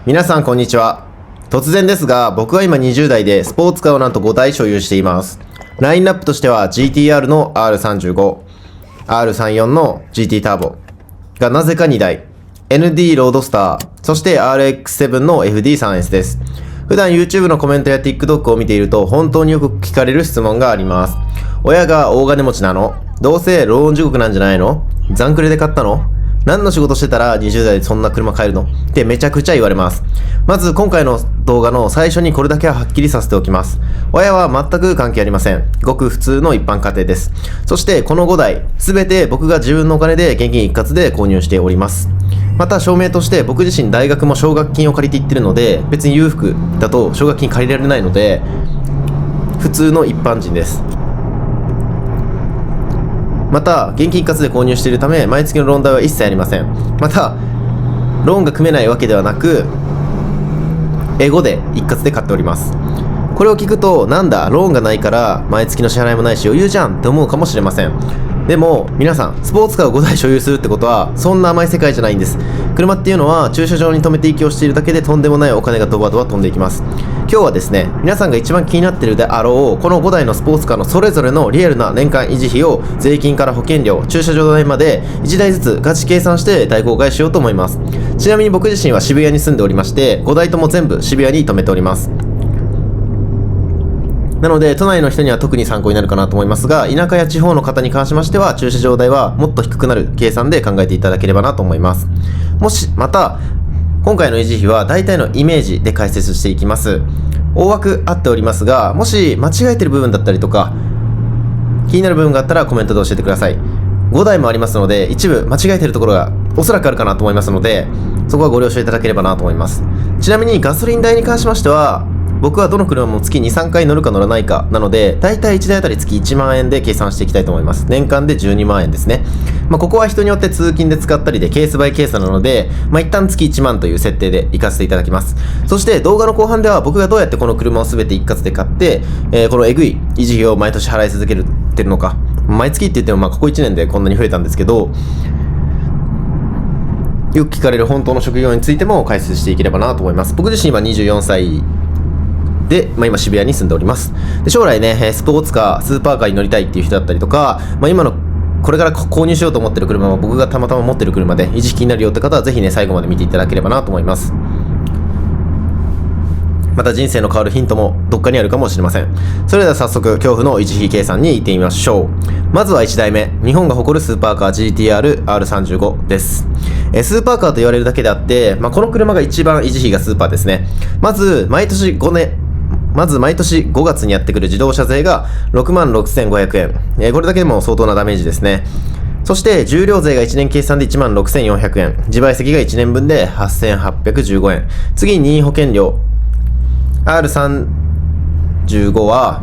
皆さんこんにちは。突然ですが、僕は今20代でスポーツカーをなんと5台所有しています。ラインナップとしては GTR の R35、R34 の GT ターボがなぜか2台、ND ロードスター、そして RX7 の FD3S です。普段 YouTube のコメントや TikTok を見ていると本当によく聞かれる質問があります。親が大金持ちなの？どうせローン地獄なんじゃないの？残クレで買ったの？何の仕事してたら20代でそんな車買えるの？ってめちゃくちゃ言われます。まず今回の動画の最初にこれだけははっきりさせておきます。親は全く関係ありません。ごく普通の一般家庭です。そしてこの5台、すべて僕が自分のお金で現金一括で購入しております。また証明として僕自身大学も奨学金を借りていってるので、別に裕福だと奨学金借りられないので、普通の一般人です。また現金一括で購入しているため毎月のローン代は一切ありません。またローンが組めないわけではなくエゴで一括で買っております。これを聞くとなんだローンがないから毎月の支払いもないし余裕じゃんって思うかもしれません。でも皆さんスポーツカーを5台所有するってことはそんな甘い世界じゃないんです。車っていうのは駐車場に停めて息をしているだけでとんでもないお金がドバドバ飛んでいきます。今日はですね、皆さんが一番気になっているであろうこの5台のスポーツカーのそれぞれのリアルな年間維持費を税金から保険料、駐車場代まで1台ずつガチ計算して大公開しようと思います。ちなみに僕自身は渋谷に住んでおりまして5台とも全部渋谷に停めております。なので都内の人には特に参考になるかなと思いますが、田舎や地方の方に関しましては駐車場代はもっと低くなる計算で考えていただければなと思います。また今回の維持費は大体のイメージで解説していきます。大枠合っておりますが、もし間違えてる部分だったりとか気になる部分があったらコメントで教えてください。5台もありますので一部間違えてるところがおそらくあるかなと思いますので、そこはご了承いただければなと思います。ちなみにガソリン代に関しましては僕はどの車も月2、3回乗るか乗らないかなので、だいたい1台あたり月1万円で計算していきたいと思います。年間で12万円ですね。ここは人によって通勤で使ったりでケースバイケースなので、一旦月1万という設定で行かせていただきます。そして動画の後半では僕がどうやってこの車を全て一括で買って、このエグい維持費を毎年払い続けてるのか、毎月って言ってもここ1年でこんなに増えたんですけど、よく聞かれる本当の職業についても解説していければなと思います。僕自身は24歳で、今渋谷に住んでおります。で将来ね、スポーツカー、スーパーカーに乗りたいっていう人だったりとか、今のこれから購入しようと思ってる車は僕がたまたま持ってる車で維持費気になるよって方はぜひね最後まで見ていただければなと思います。また人生の変わるヒントもどっかにあるかもしれません。それでは早速恐怖の維持費計算に行ってみましょう。まずは1台目、日本が誇るスーパーカー GTR R35 です。スーパーカーと言われるだけであって、この車が一番維持費がスーパーですね。まず毎年5月にやってくる自動車税が66,500円。これだけでも相当なダメージですね。そして重量税が1年計算で16,400円。自賠責が1年分で8,815円。次に保険料。R35 は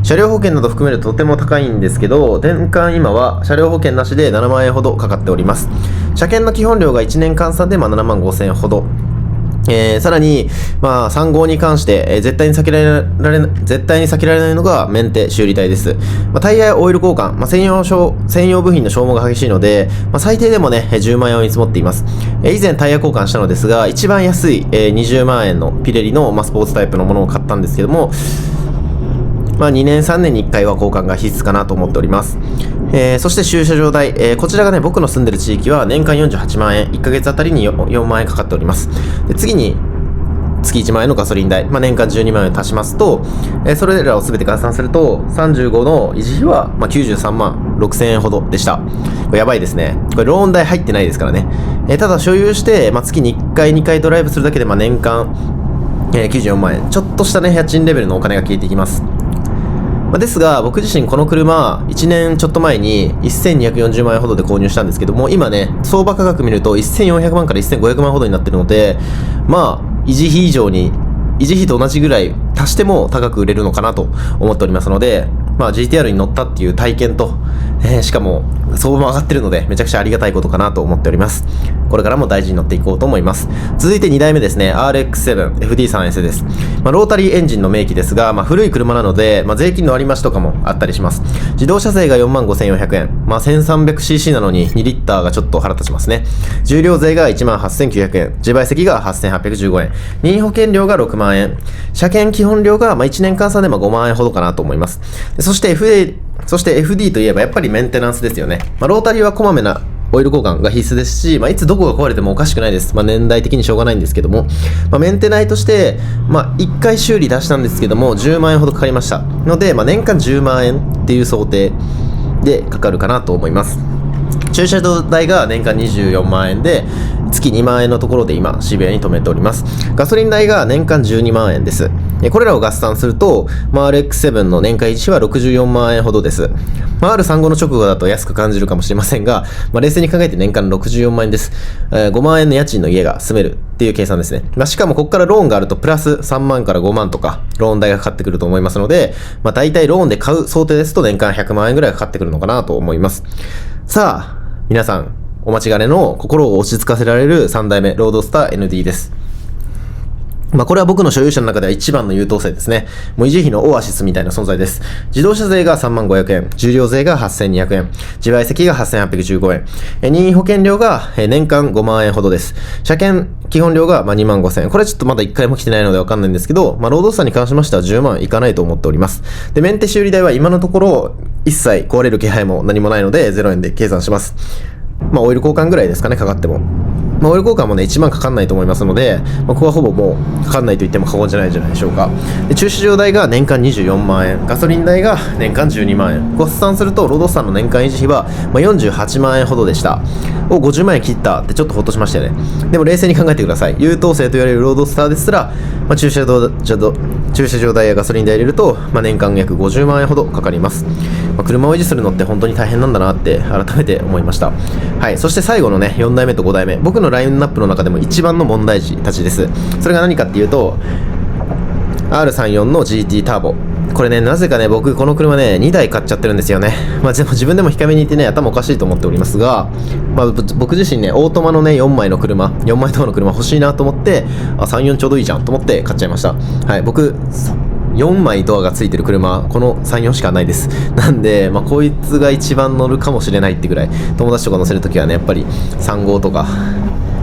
車両保険など含めるととても高いんですけど、年間今は車両保険なしで7万円ほどかかっております。車検の基本料が1年換算で7万5千円ほど。さらに、3号に関して、絶対に避けられないのがメンテ修理代です。タイヤやオイル交換、専用部品の消耗が激しいので、最低でもね、10万円を見積もっています。以前タイヤ交換したのですが、一番安い、20万円のピレリの、スポーツタイプのものを買ったんですけども、2年3年に1回は交換が必須かなと思っております。そして駐車場代、こちらがね僕の住んでる地域は年間48万円、1ヶ月あたりに4万円かかっております。で次に月1万円のガソリン代、年間12万円足しますと、それらを全て換算すると35の維持費は93万6千円ほどでした。これやばいですね。これローン代入ってないですからね。ただ所有して、月に1回2回ドライブするだけで年間、94万円、ちょっとしたね家賃レベルのお金が消えていきます。ですが僕自身この車1年ちょっと前に1240万円ほどで購入したんですけども、今ね相場価格見ると1400万から1500万ほどになってるので、維持費と同じぐらい足しても高く売れるのかなと思っておりますので、GTR に乗ったっていう体験と、しかも相場も上がってるのでめちゃくちゃありがたいことかなと思っております。これからも大事に乗っていこうと思います。続いて2台目ですね。RX7 FD3S です。ロータリーエンジンの名機ですが、古い車なので、税金の割増とかもあったりします。自動車税が 45,400 円。1300cc なのに2リッターがちょっと腹立ちますね。重量税が 18,900 円。自賠責が 8,815 円。任意保険料が6万円。車検基本料が1年換算で5万円ほどかなと思います。そして FD といえばやっぱりメンテナンスですよね。ロータリーはこまめなオイル交換が必須ですし、いつどこが壊れてもおかしくないです。年代的にしょうがないんですけども、メンテナイとして、1回修理出したんですけども、10万円ほどかかりました。ので、年間10万円っていう想定でかかるかなと思います。駐車場代が年間24万円で、月2万円のところで今、渋谷に停めております。ガソリン代が年間12万円です。これらを合算すると、RX7 の年間維持費は64万円ほどです。R35 の直後だと安く感じるかもしれませんが、冷静に考えて年間64万円です。5万円の家賃の家が住めるっていう計算ですね。しかもここからローンがあるとプラス3万から5万とかローン代がかかってくると思いますので、大体ローンで買う想定ですと年間100万円ぐらいかかってくるのかなと思います。さあ、皆さん、お待ちかねの心を落ち着かせられる3代目ロードスター ND です。これは僕の所有者の中では一番の優等生ですね。もう維持費のオアシスみたいな存在です。自動車税が 35,000 円、重量税が 8,200 円、自賠責が 8,815 円、任意保険料が年間5万円ほどです。車検基本料が25,000円。これはちょっとまだ1回も来てないのでわかんないんですけど、ロードスターに関しましては10万いかないと思っております。で、メンテ修理代は今のところ一切壊れる気配も何もないので0円で計算します。オイル交換ぐらいですかね、かかっても。オイル交換もね、1万かかんないと思いますので、ここはほぼもうかかんないと言っても過言じゃないんじゃないでしょうか。で、駐車場代が年間24万円、ガソリン代が年間12万円。合算すると、ロードスターの年間維持費は48万円ほどでした。50万円切ったってちょっとほっとしましたよね。でも冷静に考えてください。優等生と言われるロードスターですら、駐車場代やガソリン代入れると、年間約50万円ほどかかります。車を維持するのって本当に大変なんだなって改めて思いました。はい。そして最後のね、4代目と5代目。僕のラインナップの中でも一番の問題児たちです。それが何かっていうと、R34 の GT ターボ。これね、なぜかね、僕この車ね、2台買っちゃってるんですよね。自分でも控えめに言ってね、頭おかしいと思っておりますが、僕自身ね、オートマのね、4枚とかの車欲しいなと思って、34ちょうどいいじゃんと思って買っちゃいました。はい、僕、4枚ドアがついてる車、この3、4しかないです。なんで、こいつが一番乗るかもしれないってぐらい、友達とか乗せるときはね、やっぱり3号とか、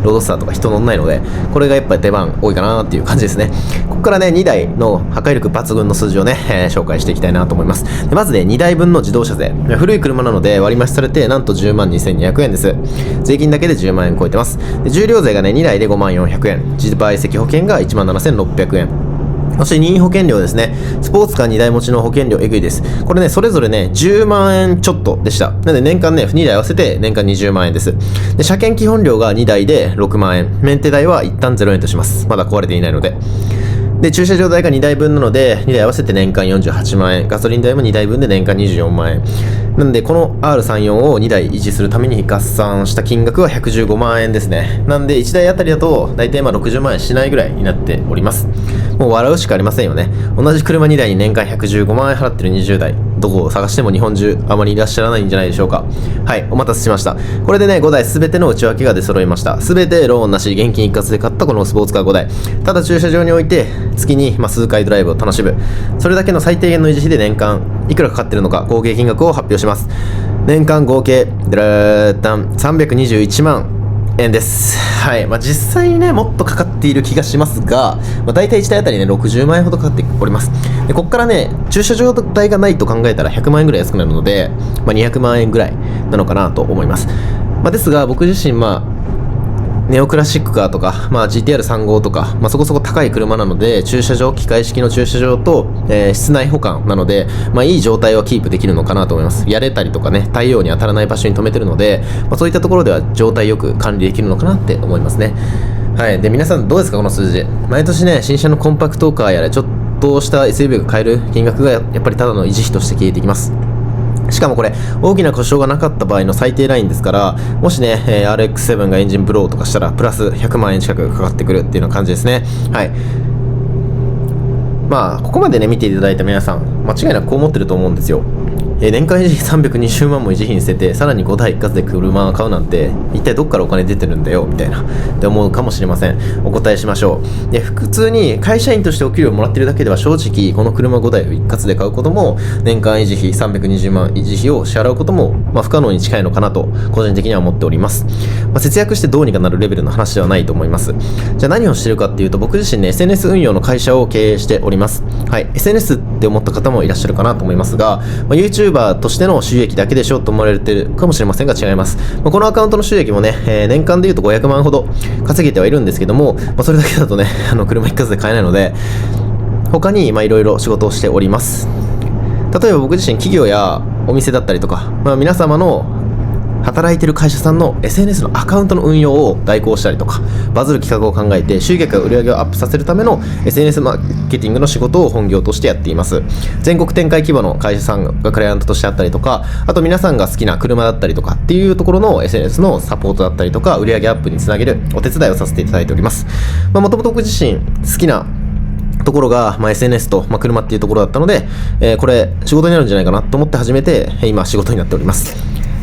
ロードスターとか人乗んないので、これがやっぱり出番多いかなっていう感じですね。ここからね、2台の破壊力抜群の数字をね、紹介していきたいなと思います。でまずね、2台分の自動車税。古い車なので割増されて、なんと102,200円です。税金だけで10万円超えてます。で重量税がね、2台で54,400円。自賠責保険が17,600円。そして任意保険料ですね。スポーツカー2台持ちの保険料えぐいです。これね、それぞれね、10万円ちょっとでした。なので年間ね、2台合わせて年間20万円です。で、車検基本料が2台で6万円。メンテ代は一旦0円とします。まだ壊れていないので。で、駐車場代が2台分なので、2台合わせて年間48万円。ガソリン代も2台分で年間24万円。なので、この R34 を2台維持するために合算した金額は115万円ですね。なんで、1台あたりだと、大体60万円しないぐらいになっております。もう笑うしかありませんよね。同じ車2台に年間115万円払ってる20代。どこを探しても日本中あまりいらっしゃらないんじゃないでしょうか。はい、お待たせしました。これでね、5台すべての内訳が出揃いました。すべてローンなし、現金一括で買ったこのスポーツカー5台。ただ駐車場に置いて、月に数回ドライブを楽しむ。それだけの最低限の維持費で年間いくらかかってるのか、合計金額を発表します。年間合計、321万円です。はい。実際にね、もっとかかっている気がしますが、大体1台あたりね、60万円ほどかかっております。で、こっからね、駐車場代がないと考えたら100万円ぐらい安くなるので、200万円ぐらいなのかなと思います。ですが、僕自身、ネオクラシックカーとか、GTR35 とか、そこそこ高い車なので、駐車場、機械式の駐車場と、室内保管なので、いい状態はキープできるのかなと思います。やれたりとかね、太陽に当たらない場所に止めてるので、そういったところでは状態よく管理できるのかなって思いますね。はい。で、皆さんどうですか、この数字。毎年ね、新車のコンパクトカーやら、ちょっとした SUV が買える金額が、やっぱりただの維持費として消えてきます。しかもこれ、大きな故障がなかった場合の最低ラインですから、もしね、RX7 がエンジンブローとかしたら、プラス100万円近くかかってくるっていうような感じですね。はい。ここまでね、見ていただいた皆さん、間違いなくこう思ってると思うんですよ。年間維持費320万も維持費に捨てて、さらに5台一括で車を買うなんて、一体どっからお金出てるんだよみたいなって思うかもしれません。お答えしましょう。で、普通に会社員としてお給料をもらってるだけでは、正直この車5台を一括で買うことも、年間維持費320万維持費を支払うことも、不可能に近いのかなと個人的には思っております。節約してどうにかなるレベルの話ではないと思います。じゃあ何をしてるかっていうと、僕自身ね SNS 運用の会社を経営しております。はい、 SNS って思った方もいらっしゃるかなと思いますが、YouTuber としての収益だけでしょと思われてるかもしれませんが、違います。このアカウントの収益もね、年間でいうと500万ほど稼げてはいるんですけども、それだけだとね車一括で買えないので、他にいろいろ仕事をしております。例えば僕自身企業やお店だったりとか、皆様の働いてる会社さんの SNS のアカウントの運用を代行したりとか、バズる企画を考えて集客や売り上げをアップさせるための SNS マーケティングの仕事を本業としてやっています。全国展開規模の会社さんがクライアントとしてあったりとか、あと皆さんが好きな車だったりとかっていうところの SNS のサポートだったりとか、売り上げアップにつなげるお手伝いをさせていただいております。もともと僕自身好きなところが、SNS と、車っていうところだったので、これ仕事になるんじゃないかなと思って始めて、今仕事になっております。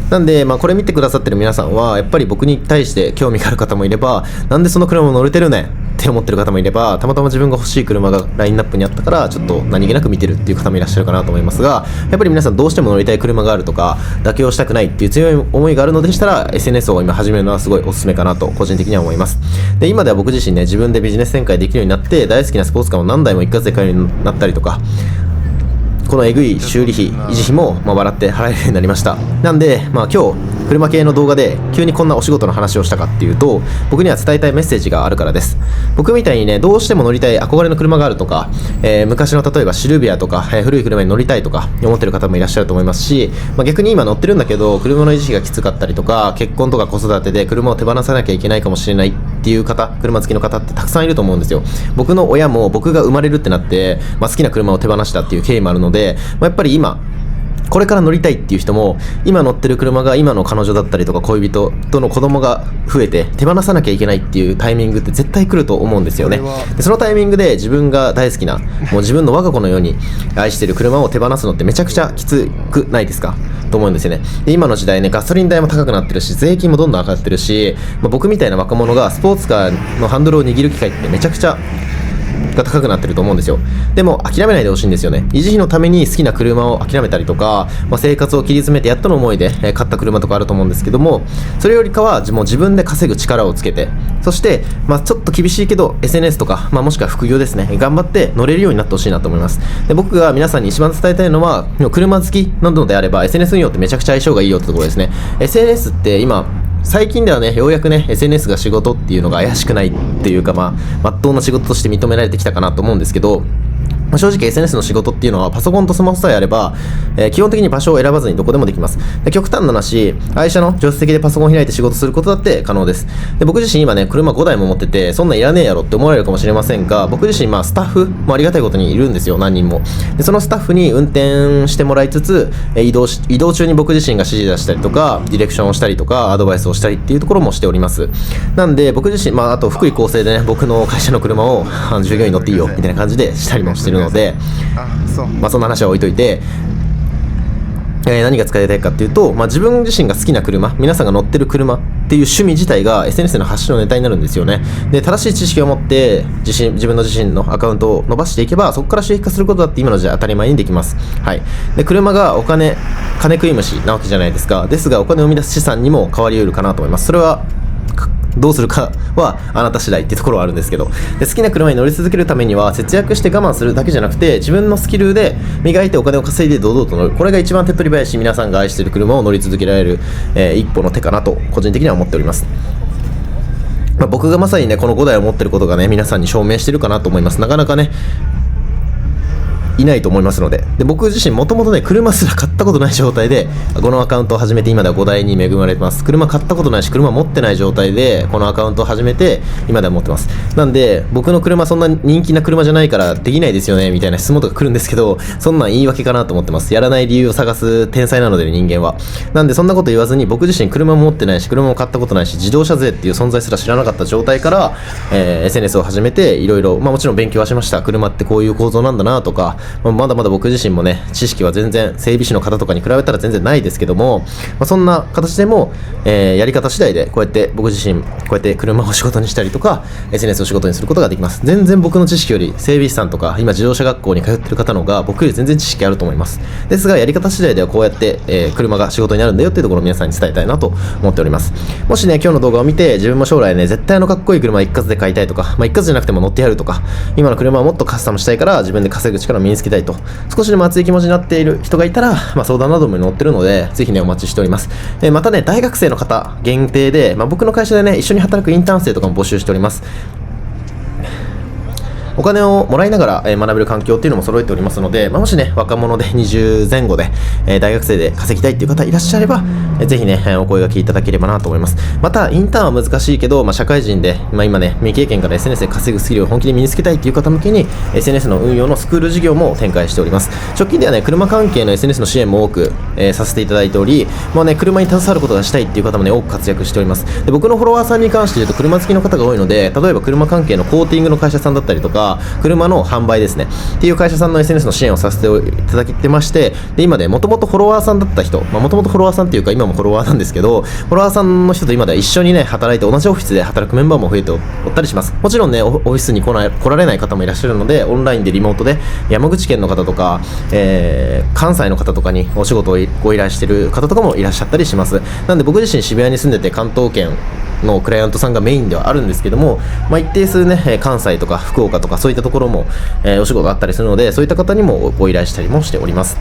なんで、これ見てくださってる皆さんは、やっぱり僕に対して興味がある方もいれば、なんでその車乗れてるねんって思ってる方もいれば、たまたま自分が欲しい車がラインナップにあったから、ちょっと何気なく見てるっていう方もいらっしゃるかなと思いますが、やっぱり皆さんどうしても乗りたい車があるとか、妥協したくないっていう強い思いがあるのでしたら、SNS を今始めるのはすごいおすすめかなと個人的には思います。で、今では僕自身ね、自分でビジネス展開できるようになって、大好きなスポーツカーを何台も一括で買えるようになったりとか、このえぐい修理費、維持費も笑って払えるようになりました。なんで、今日車系の動画で急にこんなお仕事の話をしたかっていうと、僕には伝えたいメッセージがあるからです。僕みたいにね、どうしても乗りたい憧れの車があるとか、昔の例えばシルビアとか、古い車に乗りたいとか思ってる方もいらっしゃると思いますし、逆に今乗ってるんだけど車の維持費がきつかったりとか、結婚とか子育てで車を手放さなきゃいけないかもしれないっていう方、車好きの方ってたくさんいると思うんですよ。僕の親も僕が生まれるってなって、好きな車を手放したっていう経緯もあるので、やっぱり今これから乗りたいっていう人も、今乗ってる車が今の彼女だったりとか恋人との子供が増えて手放さなきゃいけないっていうタイミングって絶対来ると思うんですよね。でそのタイミングで自分が大好きな、もう自分の我が子のように愛してる車を手放すのってめちゃくちゃきつくないですかと思うんですよね。で今の時代ね、ガソリン代も高くなってるし、税金もどんどん上がってるし、僕みたいな若者がスポーツカーのハンドルを握る機会ってめちゃくちゃが高くなってると思うんですよ。でも諦めないでほしいんですよね。維持費のために好きな車を諦めたりとか、生活を切り詰めてやっとの思いで買った車とかあると思うんですけども、それよりかはもう自分で稼ぐ力をつけて、そしてちょっと厳しいけど SNS とか、もしくは副業ですね、頑張って乗れるようになってほしいなと思います。で僕が皆さんに一番伝えたいのは、車好きなのであれば SNS 運用ってめちゃくちゃ相性がいいよってところですね。 SNS って今最近ではね、ようやくね SNS が仕事っていうのが怪しくないっていうか、真っ当な仕事として認められてきたかなと思うんですけど、正直 SNS の仕事っていうのはパソコンとスマホさえあれば、基本的に場所を選ばずにどこでもできます。で極端な話、愛車の助手席でパソコンを開いて仕事することだって可能です。で僕自身今ね、車5台も持ってて、そんなんいらねえやろって思われるかもしれませんが、僕自身スタッフもありがたいことにいるんですよ、何人も。でそのスタッフに運転してもらいつつ、移動中に僕自身が指示出したりとか、ディレクションをしたりとか、アドバイスをしたりっていうところもしております。なんで僕自身、あと福井厚生でね、僕の会社の車を従業員乗っていいよみたいな感じでしたりもしてるので、そんな話は置いといて、何が使いたいかっていうと、自分自身が好きな車、皆さんが乗ってる車っていう趣味自体が SNS の発信のネタになるんですよね。で正しい知識を持って自分の自身のアカウントを伸ばしていけば、そこから収益化することだって今の時代当たり前にできます。はい。で車が金食い虫なわけじゃないですか。ですがお金を生み出す資産にも変わり得るかなと思います。それはどうするかはあなた次第っていうところはあるんですけど、で好きな車に乗り続けるためには節約して我慢するだけじゃなくて、自分のスキルで磨いてお金を稼いで堂々と乗る、これが一番手っ取り早いし、皆さんが愛している車を乗り続けられる、一歩の手かなと個人的には思っております。僕がまさにねこの5台を持ってることがね、皆さんに証明してるかなと思います。なかなかねいないと思いますので、僕自身もともとね車すら買ったことない状態でこのアカウントを始めて、今では5台に恵まれてます。車買ったことないし車持ってない状態でこのアカウントを始めて今では持ってます。なんで僕の車そんな人気な車じゃないからできないですよねみたいな質問とか来るんですけど、そんなん言い訳かなと思ってます。やらない理由を探す天才なので、人間は。なんでそんなこと言わずに、僕自身車も持ってないし車も買ったことないし、自動車税っていう存在すら知らなかった状態から、SNS を始めていろいろ、もちろん勉強はしました。車ってこういう構造なんだなとか、まだまだ僕自身もね、知識は全然、整備士の方とかに比べたら全然ないですけども、そんな形でも、やり方次第で、こうやって僕自身、こうやって車を仕事にしたりとか、SNS を仕事にすることができます。全然僕の知識より、整備士さんとか、今自動車学校に通ってる方の方が僕より全然知識あると思います。ですが、やり方次第ではこうやって、車が仕事になるんだよっていうところを皆さんに伝えたいなと思っております。もしね、今日の動画を見て、自分も将来ね、絶対かっこいい車一括で買いたいとか、一括じゃなくても乗ってやるとか、今の車をもっとカスタムしたいから自分で稼ぐ力を身につけたいと、少しでも熱い気持ちになっている人がいたら、相談なども載ってるので、ぜひね、お待ちしております。またね、大学生の方限定で、僕の会社でね、一緒に働くインターン生とかも募集しております。お金をもらいながら学べる環境っていうのも揃えておりますので、もしね、若者で20前後で大学生で稼ぎたいっていう方いらっしゃれば、ぜひね、お声掛けいただければなと思います。また、インターンは難しいけど、社会人で、今ね、未経験から SNS で稼ぐスキルを本気で身につけたいっていう方向けに、SNS の運用のスクール事業も展開しております。直近ではね、車関係の SNS の支援も多く、させていただいており、車に携わることがしたいっていう方もね、多く活躍しております。で、僕のフォロワーさんに関して言うと、車好きの方が多いので、例えば車関係のコーティングの会社さんだったりとか、車の販売ですねっていう会社さんの SNS の支援をさせていただいてまして、で今でもともとフォロワーさんだった人、もともとフォロワーさんっていうか今もフォロワーなんですけど、フォロワーさんの人と今では一緒にね働いて同じオフィスで働くメンバーも増えておったりします。もちろんねオフィスに来られない方もいらっしゃるので、オンラインでリモートで山口県の方とか、関西の方とかにお仕事をご依頼している方とかもいらっしゃったりします。なんで僕自身渋谷に住んでて、関東圏のクライアントさんがメインではあるんですけども、一定数ね関西とか福岡とかそういったところも、お仕事があったりするので、そういった方にもご依頼したりもしております。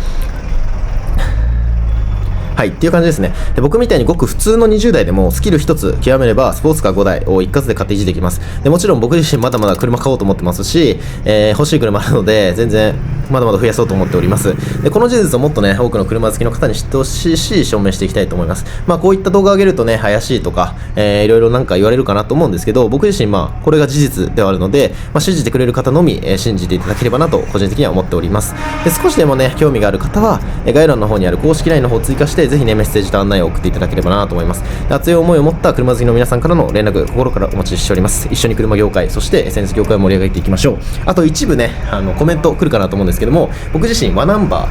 はい、っていう感じですね。で、僕みたいにごく普通の20代でもスキル一つ極めればスポーツカー5台を一括で買って維持できます。で、もちろん僕自身まだまだ車買おうと思ってますし、欲しい車あるので全然まだまだ増やそうと思っております。で、この事実をもっとね多くの車好きの方に知ってほしいし、証明していきたいと思います。こういった動画を上げるとね怪しいとか、いろいろなんか言われるかなと思うんですけど、僕自身これが事実ではあるので、信じてくれる方のみ、信じていただければなと個人的には思っております。で、少しでもね興味がある方は概要欄の方にある公式 LINE の方を追加して、ぜひねメッセージと案内を送っていただければなと思います。熱い思いを持った車好きの皆さんからの連絡、心からお待ちしております。一緒に車業界、そして SNS 業界を盛り上げていきましょう。あと一部ねコメント来るかなと思うんですけども、僕自身ワナンバ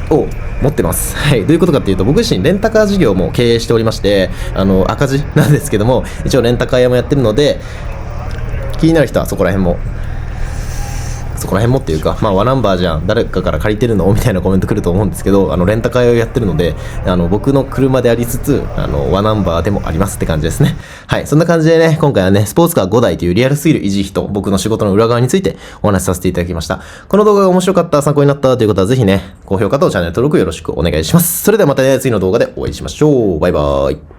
ーを持ってます。はい。どういうことかっていうと、僕自身レンタカー事業も経営しておりまして、赤字なんですけども、一応レンタカー屋もやってるので、気になる人はそこら辺もっていうか、ワナンバーじゃん、誰かから借りてるのみたいなコメント来ると思うんですけど、レンタカーをやってるので、僕の車でありつつ、ワナンバーでもありますって感じですね。はい。そんな感じでね、今回はね、スポーツカー5台というリアルすぎる維持費と僕の仕事の裏側についてお話しさせていただきました。この動画が面白かった、参考になったという方はぜひね、高評価とチャンネル登録よろしくお願いします。それではまたね、次の動画でお会いしましょう。バイバーイ。